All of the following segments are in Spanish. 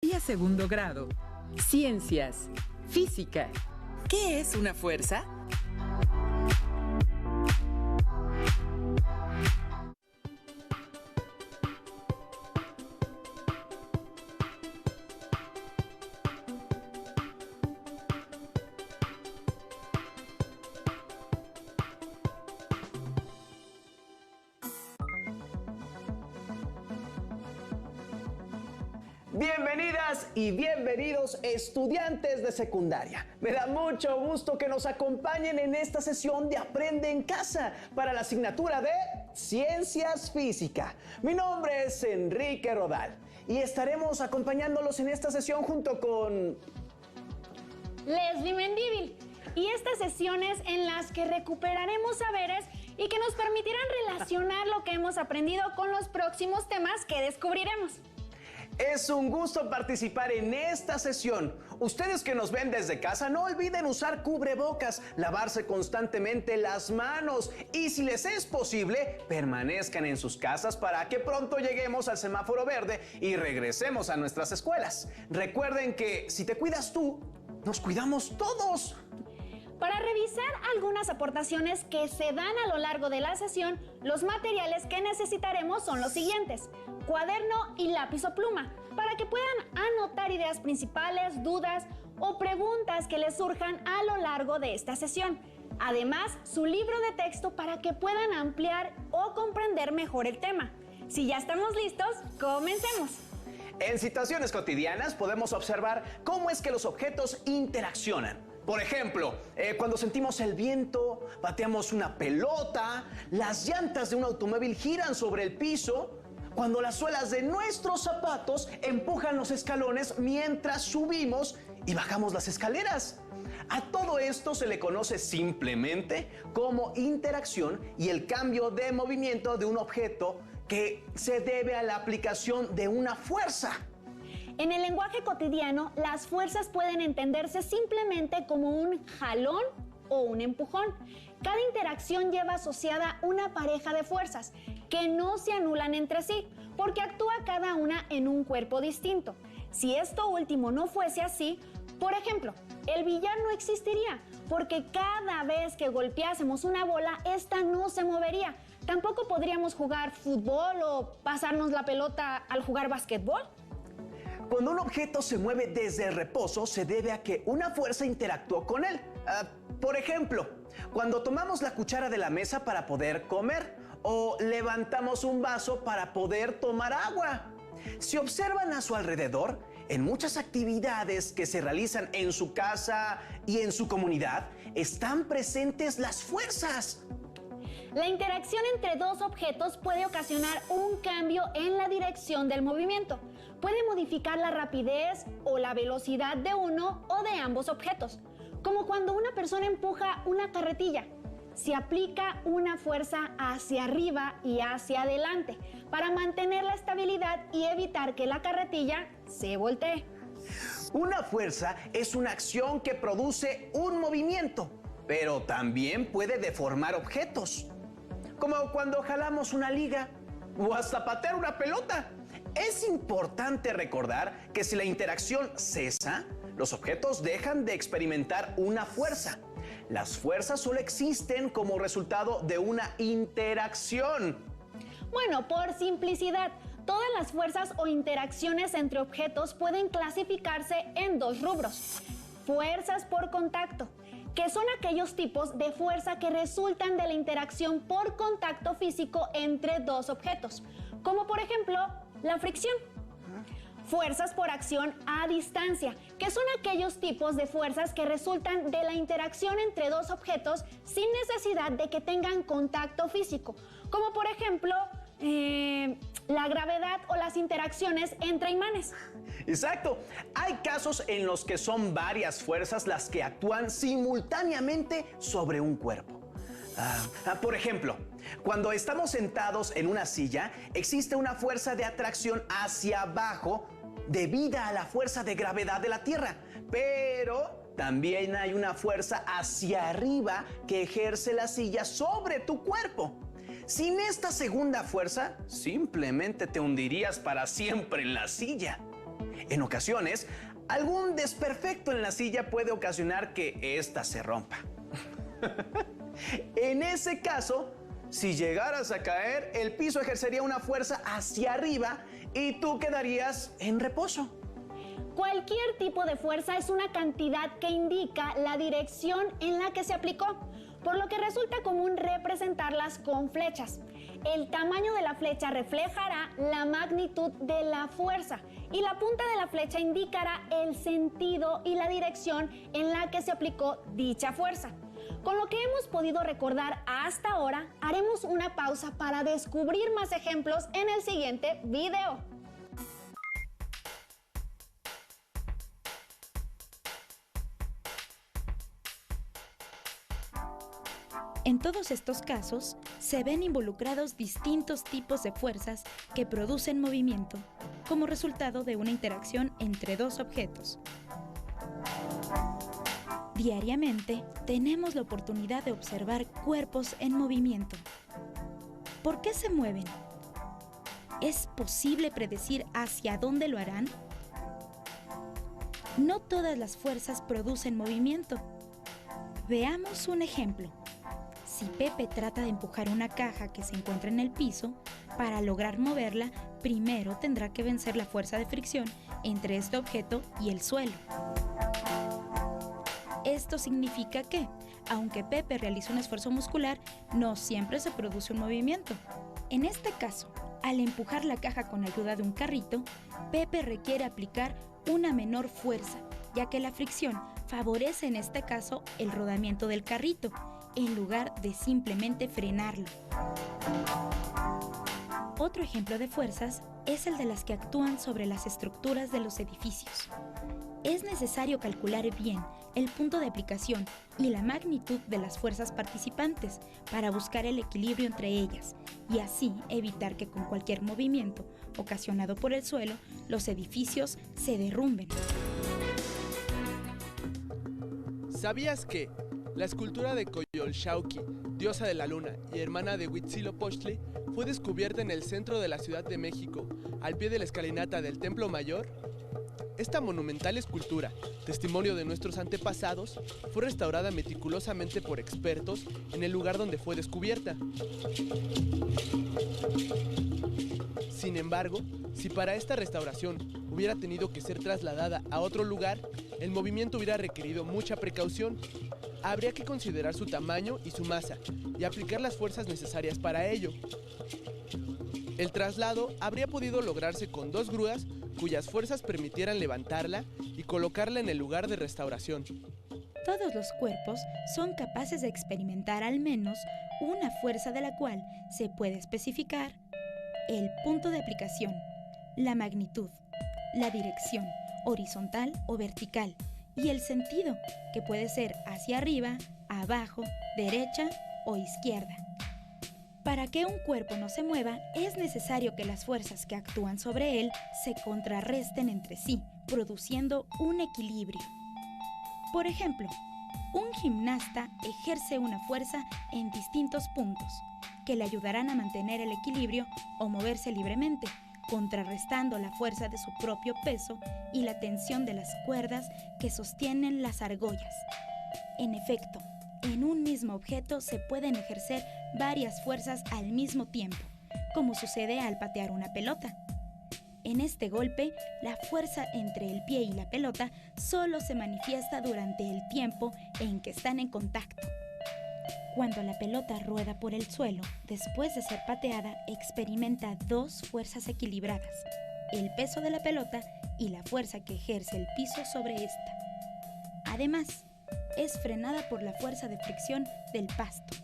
Y a segundo grado. Ciencias. Física. ¿Qué es una fuerza? Bienvenidas y bienvenidos estudiantes de secundaria. Me da mucho gusto que nos acompañen en esta sesión de Aprende en Casa para la asignatura de Ciencias Física. Mi nombre es Enrique Rodal y estaremos acompañándolos en esta sesión junto con Leslie Mendívil. Y estas sesiones en las que recuperaremos saberes y que nos permitirán relacionar lo que hemos aprendido con los próximos temas que descubriremos. Es un gusto participar en esta sesión. Ustedes que nos ven desde casa, no olviden usar cubrebocas, lavarse constantemente las manos y, si les es posible, permanezcan en sus casas para que pronto lleguemos al semáforo verde y regresemos a nuestras escuelas. Recuerden que si te cuidas tú, nos cuidamos todos. Para revisar algunas aportaciones que se dan a lo largo de la sesión, los materiales que necesitaremos son los siguientes: cuaderno y lápiz o pluma, para que puedan anotar ideas principales, dudas o preguntas que les surjan a lo largo de esta sesión. Además, su libro de texto para que puedan ampliar o comprender mejor el tema. Si ya estamos listos, comencemos. En situaciones cotidianas podemos observar cómo es que los objetos interaccionan. Por ejemplo, cuando sentimos el viento, pateamos una pelota, las llantas de un automóvil giran sobre el piso, cuando las suelas de nuestros zapatos empujan los escalones mientras subimos y bajamos las escaleras. A todo esto se le conoce simplemente como interacción y el cambio de movimiento de un objeto que se debe a la aplicación de una fuerza. En el lenguaje cotidiano, las fuerzas pueden entenderse simplemente como un jalón o un empujón. Cada interacción lleva asociada una pareja de fuerzas que no se anulan entre sí, porque actúa cada una en un cuerpo distinto. Si esto último no fuese así, por ejemplo, el billar no existiría, porque cada vez que golpeásemos una bola, esta no se movería. Tampoco podríamos jugar fútbol o pasarnos la pelota al jugar básquetbol. Cuando un objeto se mueve desde el reposo, se debe a que una fuerza interactuó con él. Por ejemplo, cuando tomamos la cuchara de la mesa para poder comer o levantamos un vaso para poder tomar agua. Si observan a su alrededor, en muchas actividades que se realizan en su casa y en su comunidad, están presentes las fuerzas. La interacción entre dos objetos puede ocasionar un cambio en la dirección del movimiento. Puede modificar la rapidez o la velocidad de uno o de ambos objetos, como cuando una persona empuja una carretilla. Se aplica una fuerza hacia arriba y hacia adelante para mantener la estabilidad y evitar que la carretilla se voltee. Una fuerza es una acción que produce un movimiento, pero también puede deformar objetos, como cuando jalamos una liga o hasta patear una pelota. Es importante recordar que si la interacción cesa, los objetos dejan de experimentar una fuerza. Las fuerzas solo existen como resultado de una interacción. Bueno, por simplicidad, todas las fuerzas o interacciones entre objetos pueden clasificarse en dos rubros. Fuerzas por contacto, que son aquellos tipos de fuerza que resultan de la interacción por contacto físico entre dos objetos, como por ejemplo la fricción. Fuerzas por acción a distancia, que son aquellos tipos de fuerzas que resultan de la interacción entre dos objetos sin necesidad de que tengan contacto físico, como por ejemplo la gravedad o las interacciones entre imanes. Exacto. Hay casos en los que son varias fuerzas las que actúan simultáneamente sobre un cuerpo. Por ejemplo, cuando estamos sentados en una silla, existe una fuerza de atracción hacia abajo debida a la fuerza de gravedad de la Tierra, pero también hay una fuerza hacia arriba que ejerce la silla sobre tu cuerpo. Sin esta segunda fuerza, simplemente te hundirías para siempre en la silla. En ocasiones, algún desperfecto en la silla puede ocasionar que ésta se rompa. En ese caso, si llegaras a caer, el piso ejercería una fuerza hacia arriba y tú quedarías en reposo. Cualquier tipo de fuerza es una cantidad que indica la dirección en la que se aplicó, por lo que resulta común representarlas con flechas. El tamaño de la flecha reflejará la magnitud de la fuerza y la punta de la flecha indicará el sentido y la dirección en la que se aplicó dicha fuerza. Con lo que hemos podido recordar hasta ahora, haremos una pausa para descubrir más ejemplos en el siguiente video. En todos estos casos, se ven involucrados distintos tipos de fuerzas que producen movimiento, como resultado de una interacción entre dos objetos. Diariamente, tenemos la oportunidad de observar cuerpos en movimiento. ¿Por qué se mueven? ¿Es posible predecir hacia dónde lo harán? No todas las fuerzas producen movimiento. Veamos un ejemplo. Si Pepe trata de empujar una caja que se encuentra en el piso, para lograr moverla, primero tendrá que vencer la fuerza de fricción entre este objeto y el suelo. Esto significa que, aunque Pepe realice un esfuerzo muscular, no siempre se produce un movimiento. En este caso, al empujar la caja con ayuda de un carrito, Pepe requiere aplicar una menor fuerza, ya que la fricción favorece en este caso el rodamiento del carrito, en lugar de simplemente frenarlo. Otro ejemplo de fuerzas es el de las que actúan sobre las estructuras de los edificios. Es necesario calcular bien el punto de aplicación y la magnitud de las fuerzas participantes para buscar el equilibrio entre ellas y así evitar que con cualquier movimiento ocasionado por el suelo los edificios se derrumben. ¿Sabías que la escultura de Coyolxauhqui, diosa de la luna y hermana de Huitzilopochtli, fue descubierta en el centro de la Ciudad de México, al pie de la escalinata del Templo Mayor? Esta monumental escultura, testimonio de nuestros antepasados, fue restaurada meticulosamente por expertos en el lugar donde fue descubierta. Sin embargo, si para esta restauración hubiera tenido que ser trasladada a otro lugar, el movimiento hubiera requerido mucha precaución. Habría que considerar su tamaño y su masa y aplicar las fuerzas necesarias para ello. El traslado habría podido lograrse con 2 grúas cuyas fuerzas permitieran levantarla y colocarla en el lugar de restauración. Todos los cuerpos son capaces de experimentar al menos una fuerza de la cual se puede especificar el punto de aplicación, la magnitud, la dirección, horizontal o vertical, y el sentido, que puede ser hacia arriba, abajo, derecha o izquierda. Para que un cuerpo no se mueva, es necesario que las fuerzas que actúan sobre él se contrarresten entre sí, produciendo un equilibrio. Por ejemplo, un gimnasta ejerce una fuerza en distintos puntos, que le ayudarán a mantener el equilibrio o moverse libremente, contrarrestando la fuerza de su propio peso y la tensión de las cuerdas que sostienen las argollas. En efecto, en un mismo objeto se pueden ejercer varias fuerzas al mismo tiempo, como sucede al patear una pelota. En este golpe, la fuerza entre el pie y la pelota solo se manifiesta durante el tiempo en que están en contacto. Cuando la pelota rueda por el suelo, después de ser pateada, experimenta 2 fuerzas equilibradas, el peso de la pelota y la fuerza que ejerce el piso sobre esta. Además, es frenada por la fuerza de fricción del pasto.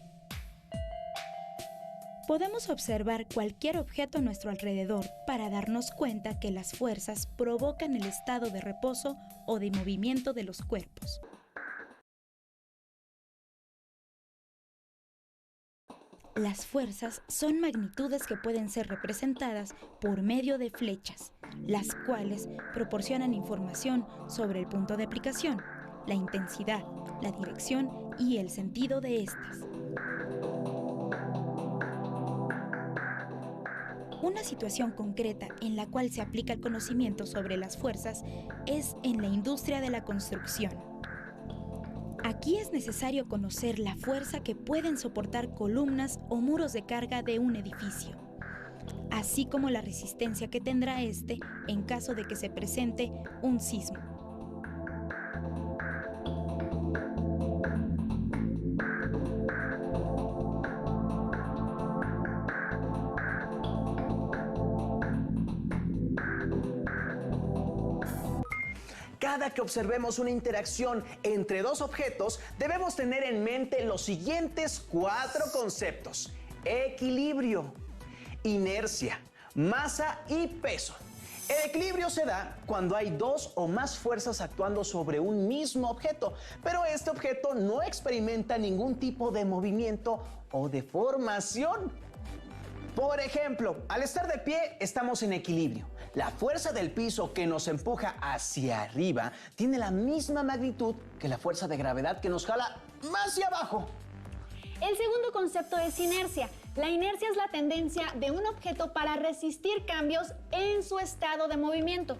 Podemos observar cualquier objeto a nuestro alrededor para darnos cuenta que las fuerzas provocan el estado de reposo o de movimiento de los cuerpos. Las fuerzas son magnitudes que pueden ser representadas por medio de flechas, las cuales proporcionan información sobre el punto de aplicación, la intensidad, la dirección y el sentido de estas. Una situación concreta en la cual se aplica el conocimiento sobre las fuerzas es en la industria de la construcción. Aquí es necesario conocer la fuerza que pueden soportar columnas o muros de carga de un edificio, así como la resistencia que tendrá este en caso de que se presente un sismo. Cada que observemos una interacción entre dos objetos, debemos tener en mente los siguientes 4 conceptos: equilibrio, inercia, masa y peso. El equilibrio se da cuando hay 2 o más fuerzas actuando sobre un mismo objeto, pero este objeto no experimenta ningún tipo de movimiento o deformación. Por ejemplo, al estar de pie estamos en equilibrio. La fuerza del piso que nos empuja hacia arriba tiene la misma magnitud que la fuerza de gravedad que nos jala hacia abajo. El segundo concepto es inercia. La inercia es la tendencia de un objeto para resistir cambios en su estado de movimiento.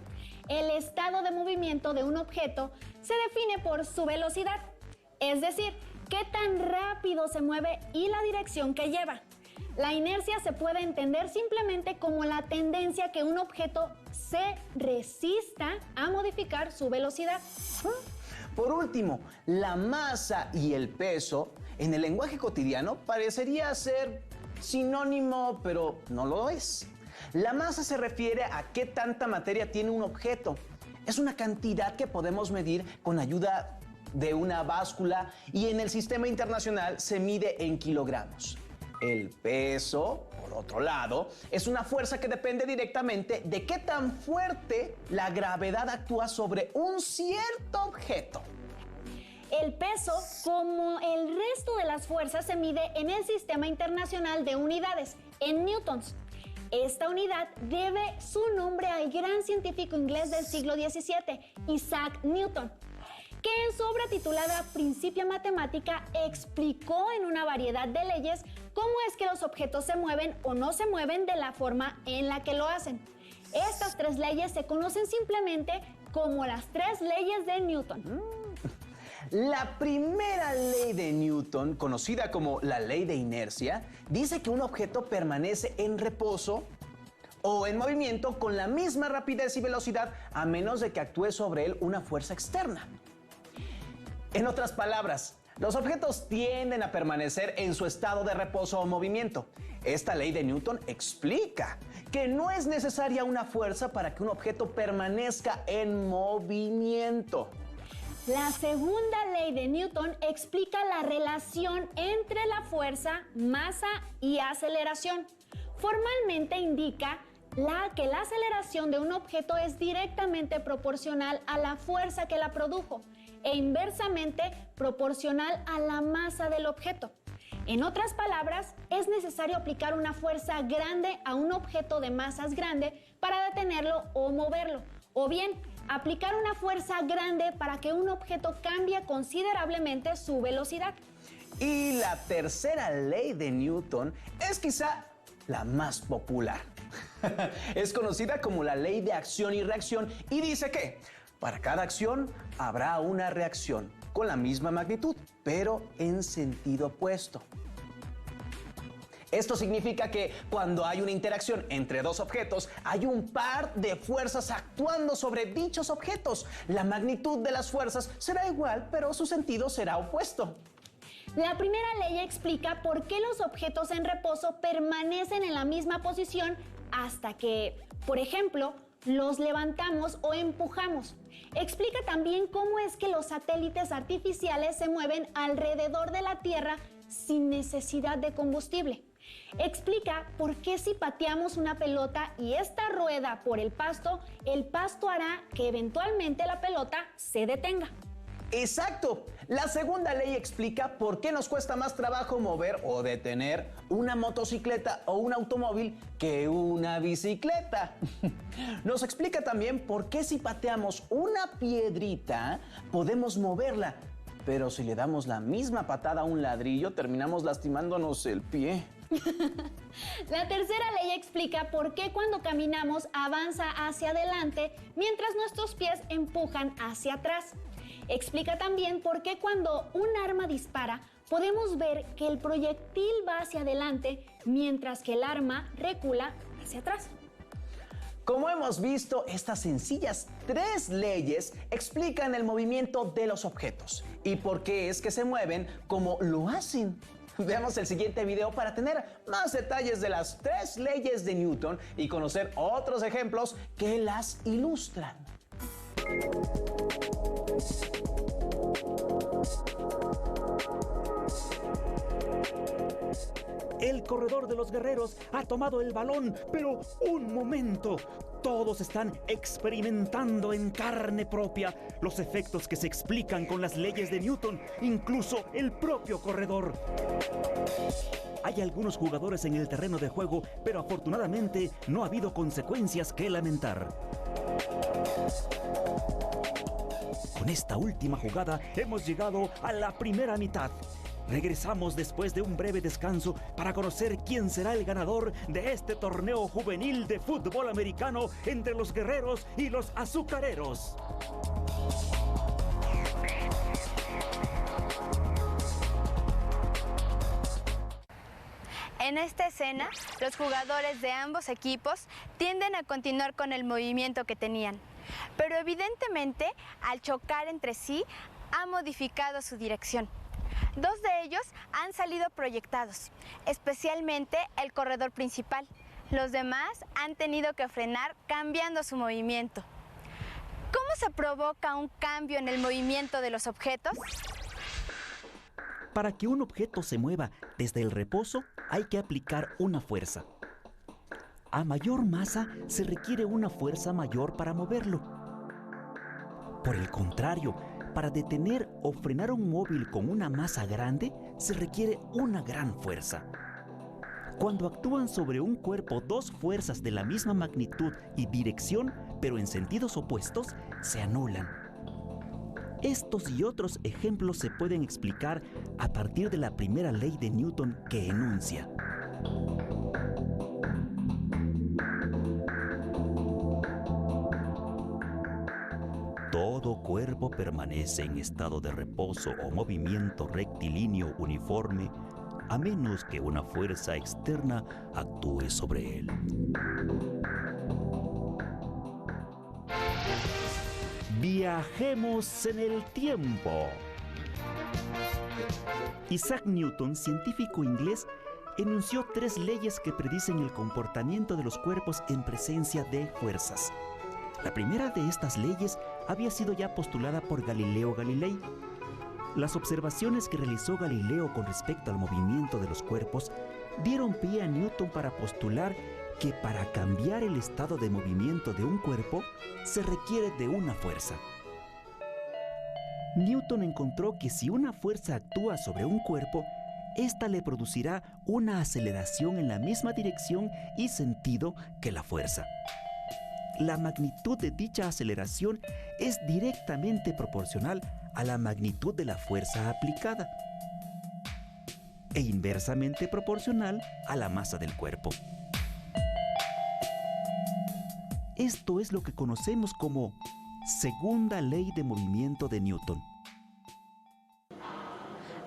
El estado de movimiento de un objeto se define por su velocidad, es decir, qué tan rápido se mueve y la dirección que lleva. La inercia se puede entender simplemente como la tendencia que un objeto se resista a modificar su velocidad. Por último, la masa y el peso en el lenguaje cotidiano parecería ser sinónimo, pero no lo es. La masa se refiere a qué tanta materia tiene un objeto. Es una cantidad que podemos medir con ayuda de una báscula y en el sistema internacional se mide en kilogramos. El peso, por otro lado, es una fuerza que depende directamente de qué tan fuerte la gravedad actúa sobre un cierto objeto. El peso, como el resto de las fuerzas, se mide en el Sistema Internacional de Unidades, en newtons. Esta unidad debe su nombre al gran científico inglés del siglo XVII, Isaac Newton, que en su obra titulada Principia Mathematica explicó en una variedad de leyes cómo es que los objetos se mueven o no se mueven de la forma en la que lo hacen. Estas 3 leyes se conocen simplemente como las 3 leyes de Newton. La primera ley de Newton, conocida como la ley de inercia, dice que un objeto permanece en reposo o en movimiento con la misma rapidez y velocidad a menos de que actúe sobre él una fuerza externa. En otras palabras, los objetos tienden a permanecer en su estado de reposo o movimiento. Esta ley de Newton explica que no es necesaria una fuerza para que un objeto permanezca en movimiento. La segunda ley de Newton explica la relación entre la fuerza, masa y aceleración. Formalmente indica que la aceleración de un objeto es directamente proporcional a la fuerza que la produjo e inversamente proporcional a la masa del objeto. En otras palabras, es necesario aplicar una fuerza grande a un objeto de masas grande para detenerlo o moverlo, o bien aplicar una fuerza grande para que un objeto cambie considerablemente su velocidad. Y la tercera ley de Newton es quizá la más popular. Es conocida como la ley de acción y reacción y dice que para cada acción habrá una reacción con la misma magnitud, pero en sentido opuesto. Esto significa que cuando hay una interacción entre dos objetos, hay un par de fuerzas actuando sobre dichos objetos. La magnitud de las fuerzas será igual, pero su sentido será opuesto. La primera ley explica por qué los objetos en reposo permanecen en la misma posición hasta que, por ejemplo, los levantamos o empujamos. Explica también cómo es que los satélites artificiales se mueven alrededor de la Tierra sin necesidad de combustible. Explica por qué si pateamos una pelota y esta rueda por el pasto hará que eventualmente la pelota se detenga. ¡Exacto! La segunda ley explica por qué nos cuesta más trabajo mover o detener una motocicleta o un automóvil que una bicicleta. Nos explica también por qué si pateamos una piedrita podemos moverla, pero si le damos la misma patada a un ladrillo terminamos lastimándonos el pie. La tercera ley explica por qué cuando caminamos avanza hacia adelante mientras nuestros pies empujan hacia atrás. Explica también por qué cuando un arma dispara podemos ver que el proyectil va hacia adelante mientras que el arma recula hacia atrás. Como hemos visto, estas sencillas 3 leyes explican el movimiento de los objetos y por qué es que se mueven como lo hacen. Veamos el siguiente video para tener más detalles de las 3 leyes de Newton y conocer otros ejemplos que las ilustran. El corredor de los guerreros ha tomado el balón, pero un momento. Todos están experimentando en carne propia los efectos que se explican con las leyes de Newton, incluso el propio corredor. Hay algunos jugadores en el terreno de juego, pero afortunadamente no ha habido consecuencias que lamentar. Con esta última jugada hemos llegado a la primera mitad. Regresamos después de un breve descanso para conocer quién será el ganador de este torneo juvenil de fútbol americano entre los guerreros y los azucareros. En esta escena, los jugadores de ambos equipos tienden a continuar con el movimiento que tenían, pero evidentemente, al chocar entre sí, ha modificado su dirección. 2 de ellos han salido proyectados, especialmente el corredor principal. Los demás han tenido que frenar cambiando su movimiento. ¿Cómo se provoca un cambio en el movimiento de los objetos? Para que un objeto se mueva desde el reposo, hay que aplicar una fuerza. A mayor masa, se requiere una fuerza mayor para moverlo. Por el contrario, para detener o frenar un móvil con una masa grande, se requiere una gran fuerza. Cuando actúan sobre un cuerpo 2 fuerzas de la misma magnitud y dirección, pero en sentidos opuestos, se anulan. Estos y otros ejemplos se pueden explicar a partir de la primera ley de Newton que enuncia: todo cuerpo permanece en estado de reposo o movimiento rectilíneo uniforme a menos que una fuerza externa actúe sobre él. Viajemos en el tiempo. Isaac Newton, científico inglés, enunció 3 leyes que predicen el comportamiento de los cuerpos en presencia de fuerzas. La primera de estas leyes había sido ya postulada por Galileo Galilei. Las observaciones que realizó Galileo con respecto al movimiento de los cuerpos dieron pie a Newton para postular que para cambiar el estado de movimiento de un cuerpo se requiere de una fuerza. Newton encontró que si una fuerza actúa sobre un cuerpo, ésta le producirá una aceleración en la misma dirección y sentido que la fuerza. La magnitud de dicha aceleración es directamente proporcional a la magnitud de la fuerza aplicada e inversamente proporcional a la masa del cuerpo. Esto es lo que conocemos como segunda ley de movimiento de Newton.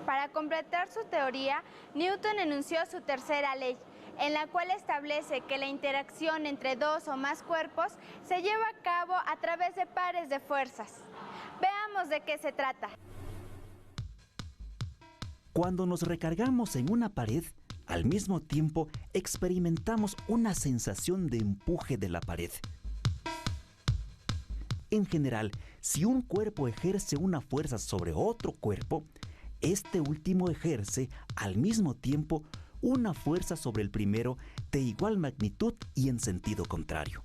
Para completar su teoría, Newton enunció su tercera ley, en la cual establece que la interacción entre 2 o más cuerpos se lleva a cabo a través de pares de fuerzas. Veamos de qué se trata. Cuando nos recargamos en una pared, al mismo tiempo experimentamos una sensación de empuje de la pared. En general, si un cuerpo ejerce una fuerza sobre otro cuerpo, este último ejerce al mismo tiempo una fuerza sobre el primero de igual magnitud y en sentido contrario.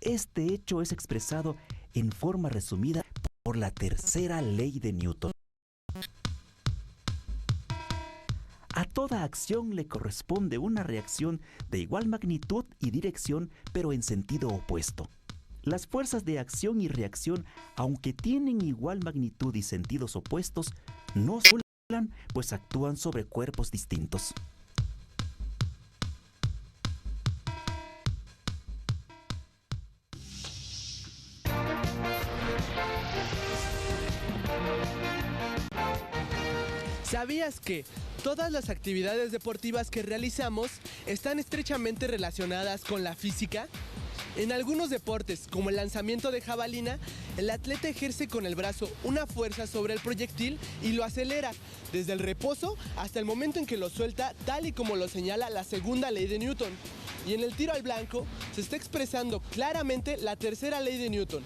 Este hecho es expresado en forma resumida por la tercera ley de Newton. A toda acción le corresponde una reacción de igual magnitud y dirección, pero en sentido opuesto. Las fuerzas de acción y reacción, aunque tienen igual magnitud y sentidos opuestos, no se anulan, pues actúan sobre cuerpos distintos. ¿Sabías que todas las actividades deportivas que realizamos están estrechamente relacionadas con la física? En algunos deportes, como el lanzamiento de jabalina, el atleta ejerce con el brazo una fuerza sobre el proyectil y lo acelera, desde el reposo hasta el momento en que lo suelta, tal y como lo señala la segunda ley de Newton. Y en el tiro al blanco se está expresando claramente la tercera ley de Newton,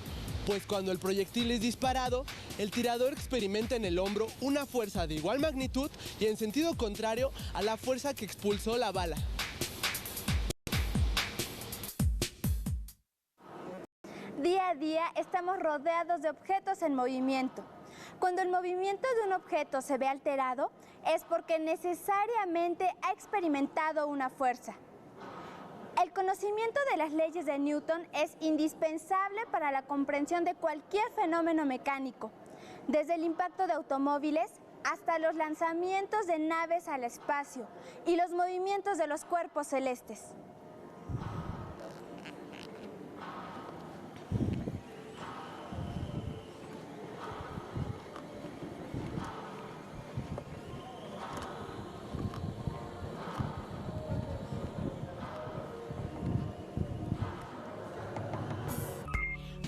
pues cuando el proyectil es disparado, el tirador experimenta en el hombro una fuerza de igual magnitud y en sentido contrario a la fuerza que expulsó la bala. Día a día estamos rodeados de objetos en movimiento. Cuando el movimiento de un objeto se ve alterado, es porque necesariamente ha experimentado una fuerza. El conocimiento de las leyes de Newton es indispensable para la comprensión de cualquier fenómeno mecánico, desde el impacto de automóviles hasta los lanzamientos de naves al espacio y los movimientos de los cuerpos celestes.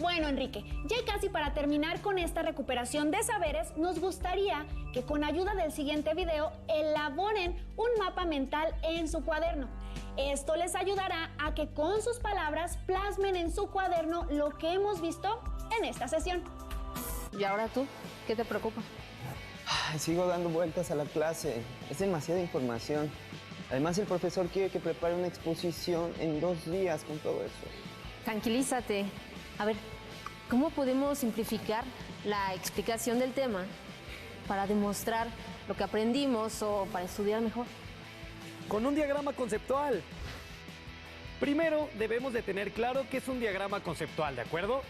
Bueno, Enrique, ya casi para terminar con esta recuperación de saberes, nos gustaría que con ayuda del siguiente video elaboren un mapa mental en su cuaderno. Esto les ayudará a que con sus palabras plasmen en su cuaderno lo que hemos visto en esta sesión. ¿Y ahora tú? ¿Qué te preocupa? Ay, sigo dando vueltas a la clase. Es demasiada información. Además, el profesor quiere que prepare una exposición en 2 días con todo eso. Tranquilízate. A ver, ¿cómo podemos simplificar la explicación del tema para demostrar lo que aprendimos o para estudiar mejor? Con un diagrama conceptual. Primero, debemos de tener claro qué es un diagrama conceptual, ¿de acuerdo?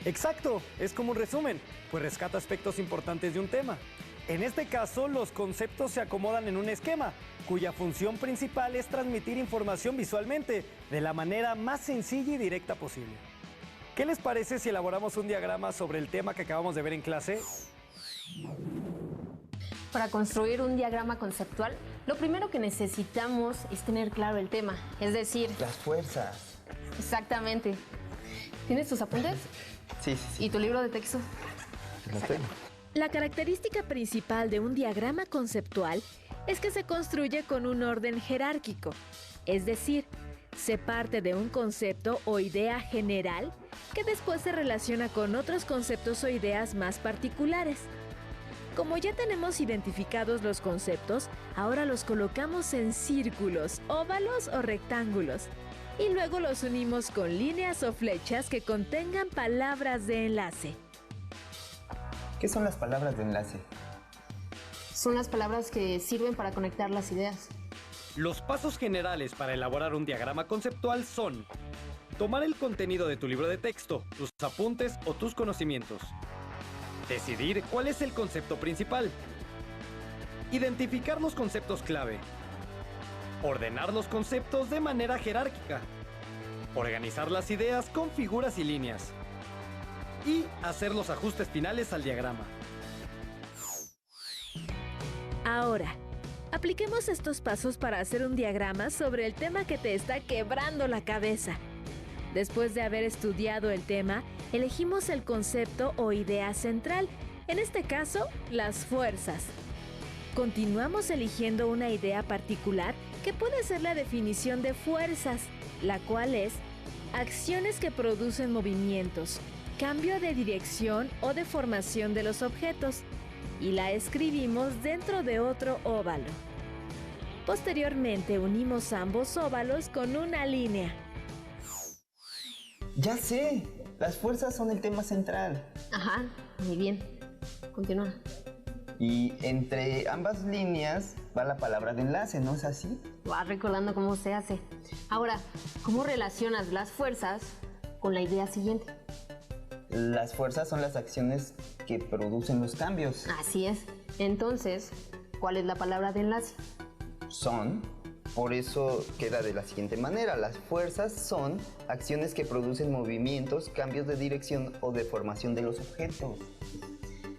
Exacto, es como un resumen, pues rescata aspectos importantes de un tema. En este caso, los conceptos se acomodan en un esquema, cuya función principal es transmitir información visualmente, de la manera más sencilla y directa posible. ¿Qué les parece si elaboramos un diagrama sobre el tema que acabamos de ver en clase? Para construir un diagrama conceptual, lo primero que necesitamos es tener claro el tema, es decir... Las fuerzas. Exactamente. ¿Tienes tus apuntes? Sí. ¿Y tu libro de texto? Lo tengo. La característica principal de un diagrama conceptual es que se construye con un orden jerárquico, es decir, se parte de un concepto o idea general que después se relaciona con otros conceptos o ideas más particulares. Como ya tenemos identificados los conceptos, ahora los colocamos en círculos, óvalos o rectángulos, y luego los unimos con líneas o flechas que contengan palabras de enlace. ¿Qué son las palabras de enlace? Son las palabras que sirven para conectar las ideas. Los pasos generales para elaborar un diagrama conceptual son: tomar el contenido de tu libro de texto, tus apuntes o tus conocimientos. Decidir cuál es el concepto principal. Identificar los conceptos clave. Ordenar los conceptos de manera jerárquica. Organizar las ideas con figuras y líneas. Y hacer los ajustes finales al diagrama. Ahora, apliquemos estos pasos para hacer un diagrama sobre el tema que te está quebrando la cabeza. Después de haber estudiado el tema, elegimos el concepto o idea central, en este caso, las fuerzas. Continuamos eligiendo una idea particular que puede ser la definición de fuerzas, la cual es acciones que producen movimientos, cambio de dirección o deformación de los objetos, y la escribimos dentro de otro óvalo. Posteriormente unimos ambos óvalos con una línea. ¡Ya sé! Las fuerzas son el tema central. Ajá, muy bien. Continúa. Y entre ambas líneas va la palabra de enlace, ¿no es así? Vas recordando cómo se hace. Ahora, ¿cómo relacionas las fuerzas con la idea siguiente? Las fuerzas son las acciones que producen los cambios. Así es. Entonces, ¿cuál es la palabra de enlace? Son. Por eso queda de la siguiente manera: las fuerzas son acciones que producen movimientos, cambios de dirección o deformación de los objetos.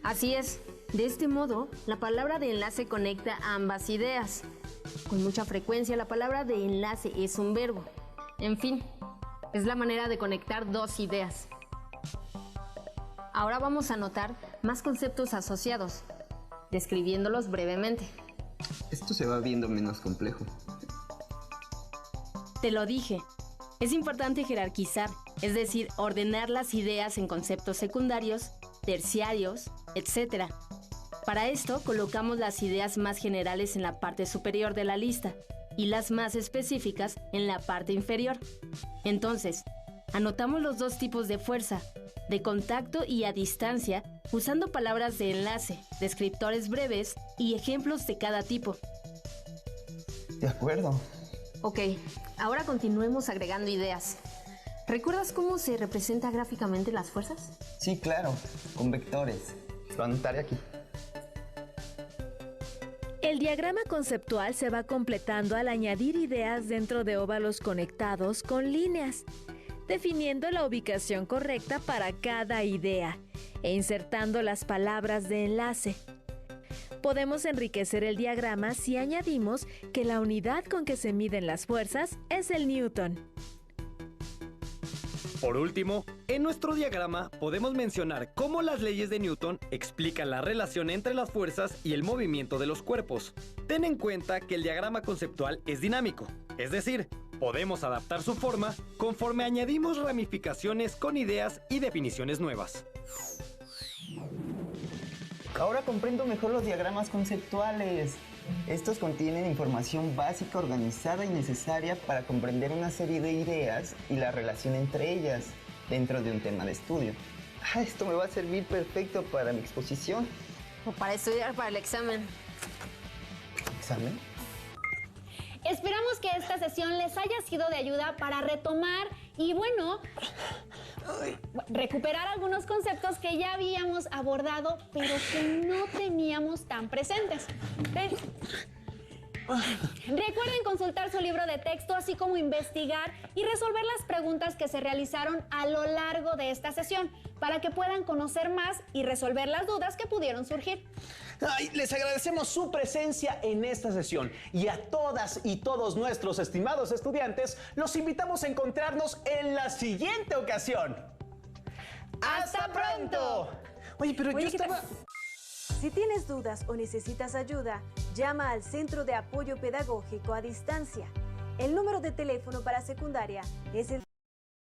Así es. De este modo, la palabra de enlace conecta ambas ideas. Con mucha frecuencia, la palabra de enlace es un verbo. En fin, es la manera de conectar dos ideas. Ahora vamos a anotar más conceptos asociados, describiéndolos brevemente. Esto se va viendo menos complejo. Te lo dije. Es importante jerarquizar, es decir, ordenar las ideas en conceptos secundarios, terciarios, etc. Para esto, colocamos las ideas más generales en la parte superior de la lista y las más específicas en la parte inferior. Entonces, anotamos los dos tipos de fuerza, de contacto y a distancia, usando palabras de enlace, descriptores breves y ejemplos de cada tipo. De acuerdo. Ok, ahora continuemos agregando ideas. ¿Recuerdas cómo se representa gráficamente las fuerzas? Sí, claro, con vectores. Lo anotaré aquí. El diagrama conceptual se va completando al añadir ideas dentro de óvalos conectados con líneas, definiendo la ubicación correcta para cada idea e insertando las palabras de enlace. Podemos enriquecer el diagrama si añadimos que la unidad con que se miden las fuerzas es el newton. Por último, en nuestro diagrama podemos mencionar cómo las leyes de Newton explican la relación entre las fuerzas y el movimiento de los cuerpos. Ten en cuenta que el diagrama conceptual es dinámico, es decir, podemos adaptar su forma conforme añadimos ramificaciones con ideas y definiciones nuevas. Ahora comprendo mejor los diagramas conceptuales. Estos contienen información básica organizada y necesaria para comprender una serie de ideas y la relación entre ellas dentro de un tema de estudio. Esto me va a servir perfecto para mi exposición. O para estudiar para el examen. ¿Examen? Esperamos que esta sesión les haya sido de ayuda para retomar y, bueno, recuperar algunos conceptos que ya habíamos abordado, pero que no teníamos tan presentes. Recuerden consultar su libro de texto, así como investigar y resolver las preguntas que se realizaron a lo largo de esta sesión, para que puedan conocer más y resolver las dudas que pudieron surgir. Les agradecemos su presencia en esta sesión y a todas y todos nuestros estimados estudiantes los invitamos a encontrarnos en la siguiente ocasión. ¡Hasta pronto! Oye, pero yo estaba... Si tienes dudas o necesitas ayuda, llama al Centro de Apoyo Pedagógico a Distancia. El número de teléfono para secundaria es el